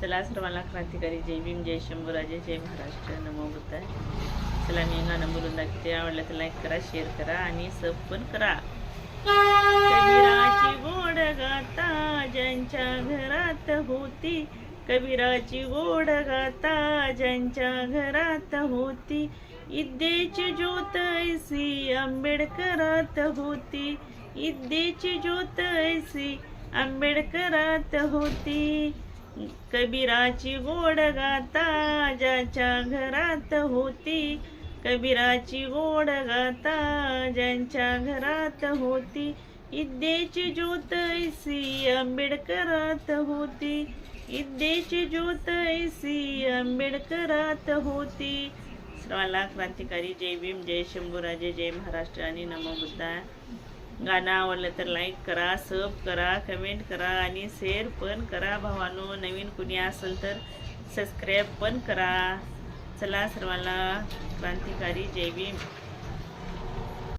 चला सर्वांना क्रांतिकारी जय भीम, जय शंभूराजे, जय महाराष्ट्र, नमो बुद्धाय. चला मी गाणं बोलून दाखवते. आवडलं तर लाईक करा, शेअर करा आणि सब पण करा. कबीराची गोड गाता ज्यांच्या घरात होती, कबीराची गोड गाता ज्यांच्या घरात होती, इद्देची ज्योत ऐसी आंबेडकरात होती, इद्देची ज्योत ऐसी आंबेडकरात होती. कबीराची गोड गाता ज्याच्या घरात होती, कबीराची गोड गाता ज्यांच्या घरात होती, इद्देची ज्योत ऐसी आंबेडकरात होती, इद्देची ज्योत ऐसी आंबेडकरात होती. सर्वांना क्रांतिकारी जय भीम, जय शंभूराजे, जय महाराष्ट्र आणि नमो बुद्धाय. गाणं आवडलं तर लाईक करा, सब करा, कमेंट करा आणि शेअर पण करा. भावानो, नवीन कुणी असेल तर सबस्क्राईब पण करा. चला सर्वांना क्रांतिकारी जय भीम.